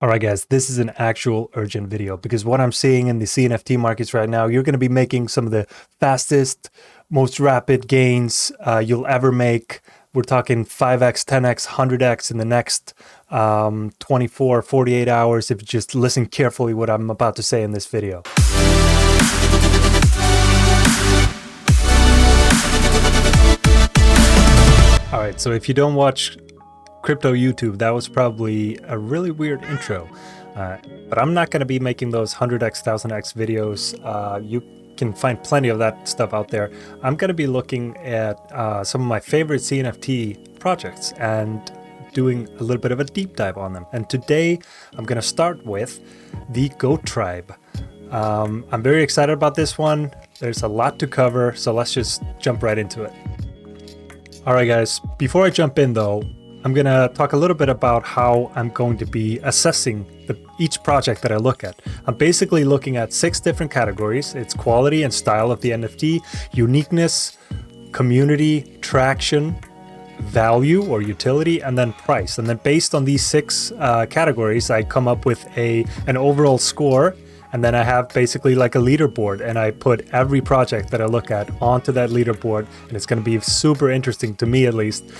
All right, guys, this is an actual urgent video because what I'm seeing in the CNFT markets right now, you're going to be making some of the fastest, most rapid gains you'll ever make. We're talking 5x, 10x, 100x in the next 24, 48 hours if you just listen carefully what I'm about to say in this video. All right, so if you don't watch crypto YouTube, that was probably a really weird intro. But I'm not going to be making those 100x, 1000x videos. You can find plenty of that stuff out there. I'm going to be looking at some of my favorite CNFT projects and doing a little bit of a deep dive on them. And today I'm going to start with the Goat Tribe. I'm very excited about this one. There's a lot to cover, so let's just jump right into it. All right, guys, before I jump in though, I'm going to talk a little bit about how I'm going to be assessing each project that I look at. I'm basically looking at 6 different categories. It's quality and style of the NFT, uniqueness, community, traction, value or utility, and then price. And then based on these 6 categories, I come up with an overall score. And then I have basically like a leaderboard, and I put every project that I look at onto that leaderboard. And it's going to be super interesting to me, at least,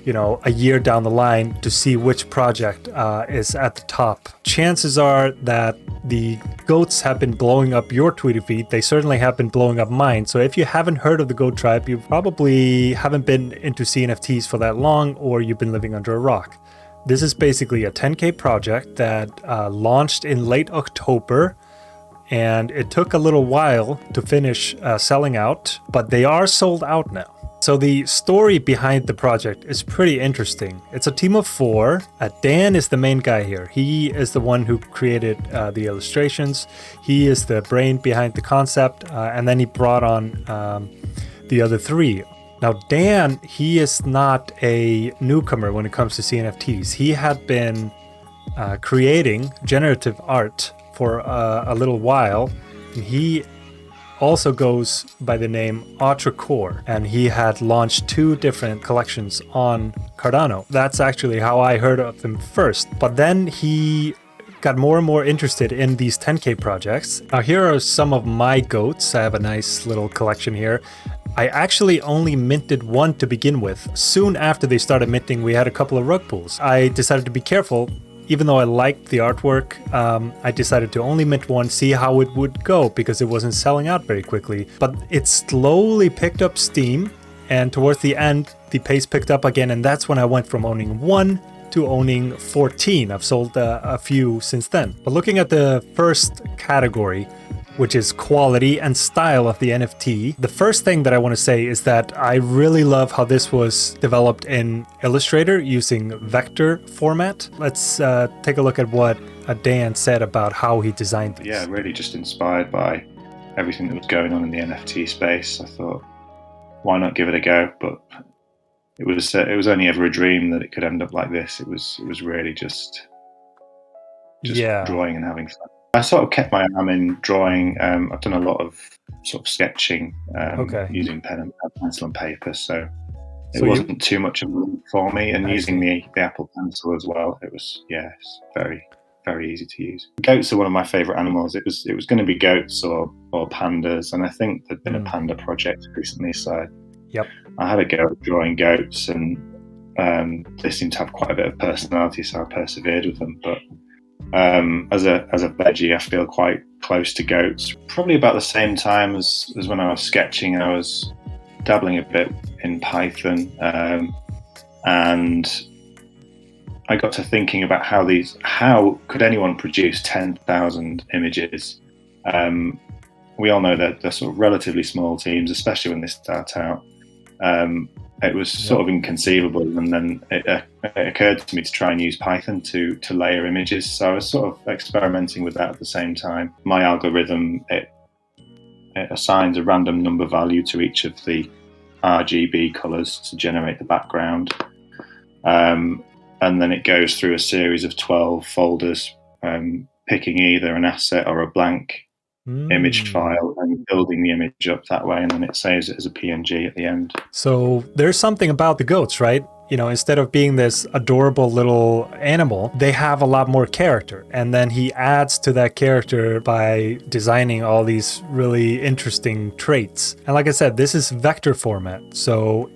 you know, a year down the line to see which project is at the top. Chances are that the goats have been blowing up your Twitter feed. They certainly have been blowing up mine. So if you haven't heard of the Goat Tribe, you probably haven't been into CNFTs for that long, or you've been living under a rock. This is basically a 10K project that launched in late October. And it took a little while to finish selling out, but they are sold out now. So the story behind the project is pretty interesting. It's a team of 4. Dan is the main guy here. He is the one who created the illustrations. He is the brain behind the concept, and then he brought on the other 3. Now, Dan, he is not a newcomer when it comes to CNFTs. He had been creating generative art for a little while. And he also goes by the name AutraCore, and he had launched 2 different collections on Cardano. That's actually how I heard of them first. But then he got more and more interested in these 10K projects. Now here are some of my goats. I have a nice little collection here. I actually only minted 1 to begin with. Soon after they started minting, we had a couple of rug pulls. I decided to be careful. Even though I liked the artwork, I decided to only mint 1, see how it would go, because it wasn't selling out very quickly. But it slowly picked up steam, and towards the end, the pace picked up again, and that's when I went from owning 1 to owning 14. I've sold a few since then. But looking at the first category, which is quality and style of the NFT. The first thing that I want to say is that I really love how this was developed in Illustrator using vector format. Let's take a look at what Dan said about how he designed this. Yeah, really just inspired by everything that was going on in the NFT space. I thought, why not give it a go? But it was only ever a dream that it could end up like this. It was really just drawing and having fun. I sort of kept my arm in drawing. I've done a lot of sort of sketching using pencil and paper, so it wasn't too much of a leap for me. And using the Apple Pencil as well, it was very, very easy to use. Goats are one of my favourite animals. It was going to be goats or pandas, and I think there'd been a panda project recently, so I had a go at drawing goats, and they seemed to have quite a bit of personality, so I persevered with them. But as a veggie, I feel quite close to goats. Probably about the same time as when I was sketching, I was dabbling a bit in Python, and I got to thinking about how could anyone produce 10,000 images? We all know that they're sort of relatively small teams, especially when they start out. It was sort of inconceivable, and then it occurred to me to try and use Python to layer images. So I was sort of experimenting with that at the same time. My algorithm, it assigns a random number value to each of the RGB colors to generate the background. And then it goes through a series of 12 folders, picking either an asset or a blank image file and building the image up that way, and then it saves it as a PNG at the end. So there's something about the goats, right? Instead of being this adorable little animal, they have a lot more character. And then he adds to that character by designing all these really interesting traits. And like I said, this is vector format. So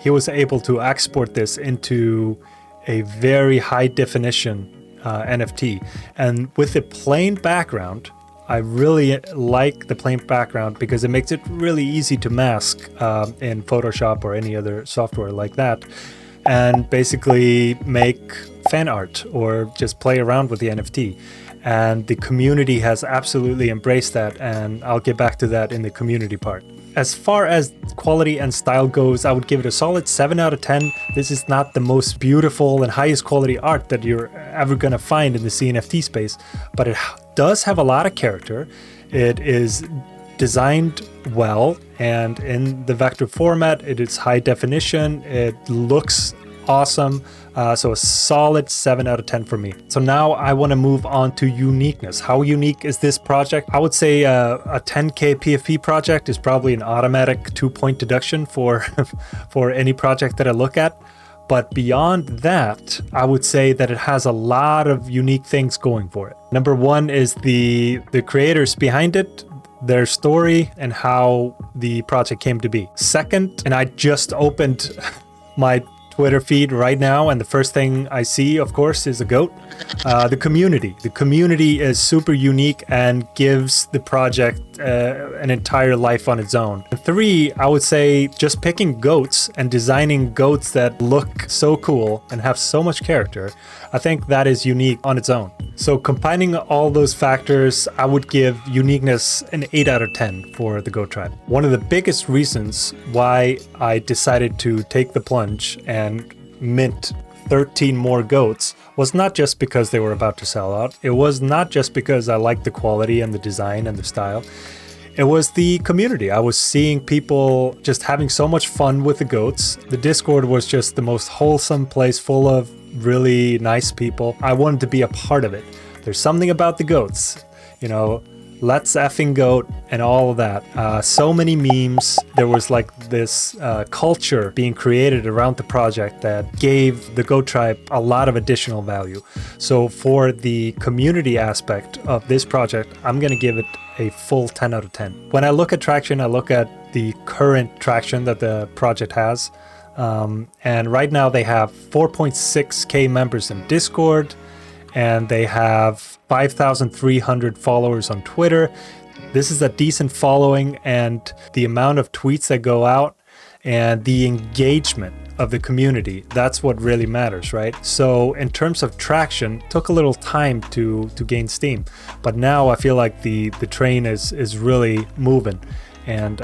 he was able to export this into a very high definition NFT. And with a plain background, I really like the plain background because it makes it really easy to mask in Photoshop or any other software like that, and basically make fan art or just play around with the NFT. And the community has absolutely embraced that, and I'll get back to that in the community part. As far as quality and style goes, I would give it a solid 7 out of 10. This is not the most beautiful and highest quality art that you're ever gonna find in the CNFT space, but it does have a lot of character. It is designed well, and in the vector format, it is high definition. It looks awesome. So a solid 7 out of 10 for me. So now I want to move on to uniqueness. How unique is this project? I would say a 10K PFP project is probably an automatic 2-point deduction for for any project that I look at. But beyond that, I would say that it has a lot of unique things going for it. Number one is the creators behind it, their story, and how the project came to be. Second, and I just opened my Twitter feed right now, and the first thing I see, of course, is a goat. The community. The community is super unique and gives the project an entire life on its own. And three, I would say just picking goats and designing goats that look so cool and have so much character, I think that is unique on its own. So combining all those factors, I would give uniqueness an 8 out of 10 for the Goat Tribe. One of the biggest reasons why I decided to take the plunge and mint 13 more goats was not just because they were about to sell out. It was not just because I liked the quality and the design and the style. It was the community. I was seeing people just having so much fun with the goats. The Discord was just the most wholesome place full of really nice people. I wanted to be a part of it. There's something about the goats, let's effing goat and all of that. So many memes. There was like this culture being created around the project that gave the Goat Tribe a lot of additional value. So for the community aspect of this project, I'm going to give it a full 10 out of 10. When I look at traction, I look at the current traction that the project has. And right now they have 4.6K members in Discord, and they have 5,300 followers on Twitter. This is a decent following, and the amount of tweets that go out and the engagement of the community, that's what really matters, right? So in terms of traction, it took a little time to gain steam, but now I feel like the train is really moving, and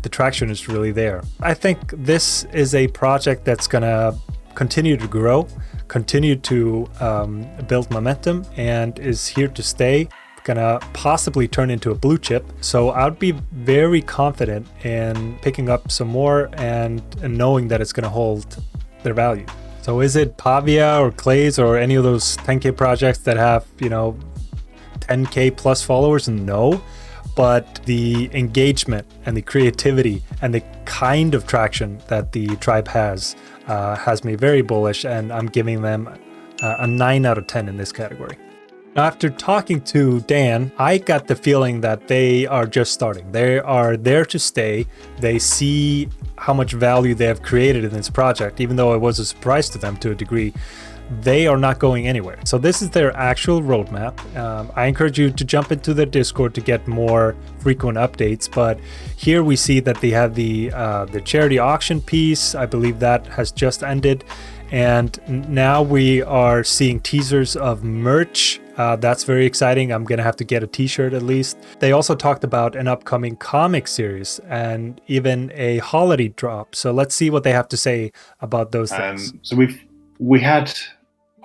the traction is really there. I think this is a project that's gonna continue to grow, continue to build momentum, and is here to stay. Gonna possibly turn into a blue chip. So I'd be very confident in picking up some more and knowing that it's gonna hold their value. So is it Pavia or Clays or any of those 10K projects that have 10K plus followers? No. But the engagement and the creativity and the kind of traction that the tribe has me very bullish, and I'm giving them a 9 out of 10 in this category. Now, after talking to Dan, I got the feeling that they are just starting. They are there to stay. They see how much value they have created in this project, even though it was a surprise to them to a degree. They are not going anywhere. So this is their actual roadmap. I encourage you to jump into their Discord to get more frequent updates. But here we see that they have the charity auction piece. I believe that has just ended. And now we are seeing teasers of merch. That's very exciting. I'm going to have to get a t-shirt at least. They also talked about an upcoming comic series and even a holiday drop. So let's see what they have to say about those things. So we had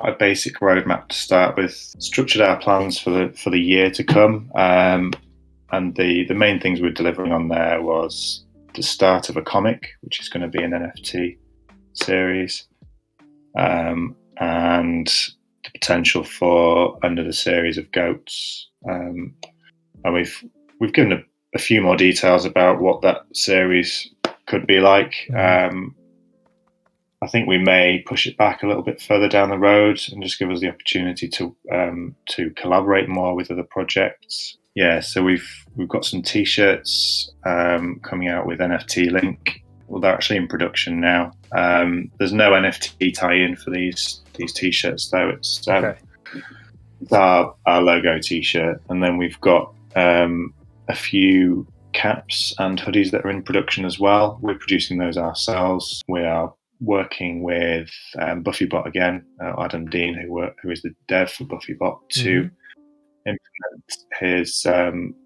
a basic roadmap to start with, structured our plans for the year to come, and the main things we're delivering on there was the start of a comic, which is going to be an NFT series, and the potential for another series of goats. and we've given a few more details about what that series could be like. I think we may push it back a little bit further down the road and just give us the opportunity to collaborate more with other projects. Yeah, so we've got some T-shirts coming out with NFT Link. Well, they're actually in production now. There's no NFT tie-in for these T-shirts though. It's our logo T-shirt, and then we've got a few caps and hoodies that are in production as well. We're producing those ourselves. We are working with Buffybot again, Adam Dean, who is the dev for Buffybot, to implement his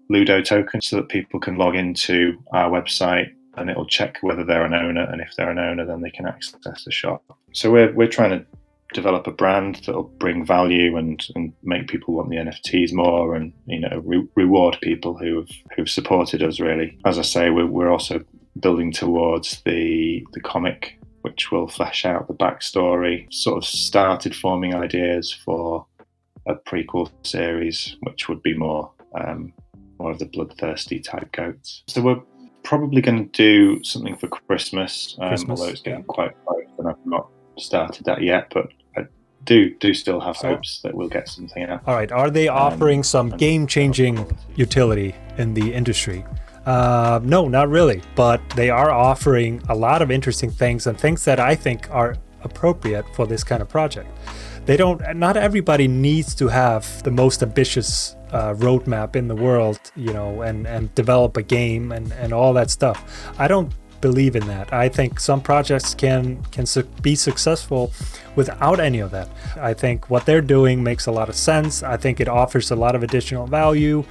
Ludo token so that people can log into our website and it'll check whether they're an owner, and if they're an owner, then they can access the shop. So we're trying to develop a brand that'll bring value and make people want the NFTs more, and reward people who've supported us. Really, as I say, we're also building towards the comic, which will flesh out the backstory. Sort of started forming ideas for a prequel series, which would be more of the bloodthirsty type goats. So we're probably going to do something for Christmas, although it's getting quite close and I've not started that yet, but I do still have hopes that we'll get something out. All right, are they offering some game-changing utility in the industry? No, not really, but they are offering a lot of interesting things and things that I think are appropriate for this kind of project. Not everybody needs to have the most ambitious roadmap in the world, and develop a game and all that stuff. I don't believe in that. I think some projects can be successful without any of that. I think what they're doing makes a lot of sense. I think it offers a lot of additional value.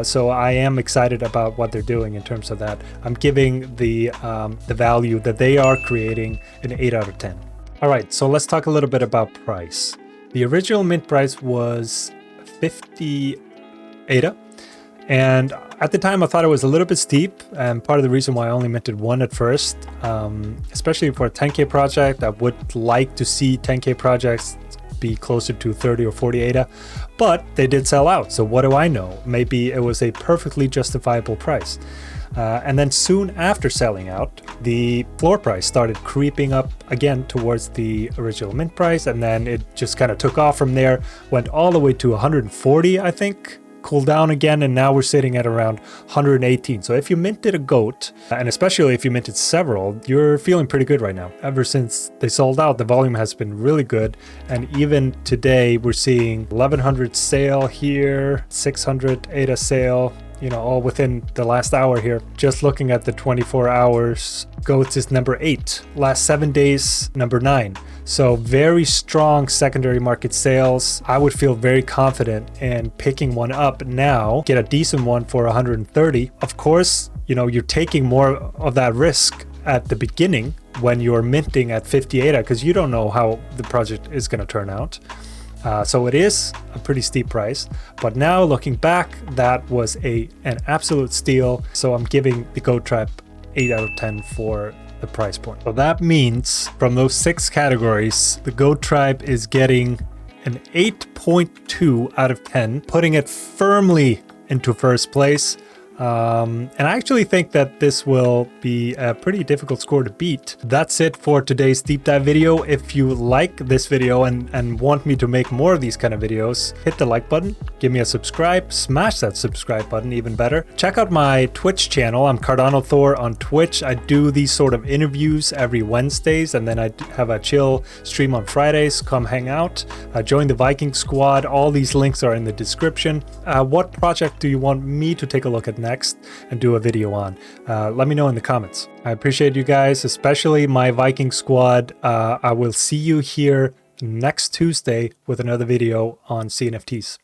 So I am excited about what they're doing in terms of that. I'm giving the value that they are creating an 8 out of 10. All right, so let's talk a little bit about price. The original mint price was 50 ADA. And at the time, I thought it was a little bit steep, and part of the reason why I only minted one at first, especially for a 10K project. I would like to see 10K projects be closer to 30 or 40 ADA, but they did sell out. So what do I know? Maybe it was a perfectly justifiable price. And then soon after selling out, the floor price started creeping up again towards the original mint price, and then it just kind of took off from there, went all the way to 140, I think. Cooled down again, and now we're sitting at around 118. So if you minted a goat, and especially if you minted several, you're feeling pretty good right now. Ever since they sold out, the volume has been really good, and even today we're seeing 1100 sale here, 600 ADA sale, all within the last hour here. Just looking at the 24 hours, goats is number 8. Last 7 days, number 9. So very strong secondary market sales. I would feel very confident in picking one up now, get a decent one for 130. Of course, you're taking more of that risk at the beginning when you're minting at 50 ADA, because you don't know how the project is going to turn out. So it is a pretty steep price, but now looking back, that was an absolute steal. So I'm giving the Goat Tribe 8 out of 10 for the price point. So that means from those 6 categories, the Goat Tribe is getting an 8.2 out of 10, putting it firmly into first place. And I actually think that this will be a pretty difficult score to beat. That's it for today's deep dive video. If you like this video and want me to make more of these kind of videos, hit the like button, give me a subscribe, smash that subscribe button, even better. Check out my Twitch channel. I'm Cardano Thor on Twitch. I do these sort of interviews every Wednesdays, and then I have a chill stream on Fridays. Come hang out, join the Viking squad. All these links are in the description. What project do you want me to take a look at next and do a video on? Let me know in the comments. I appreciate you guys, especially my Viking squad. I will see you here next Tuesday with another video on CNFTs.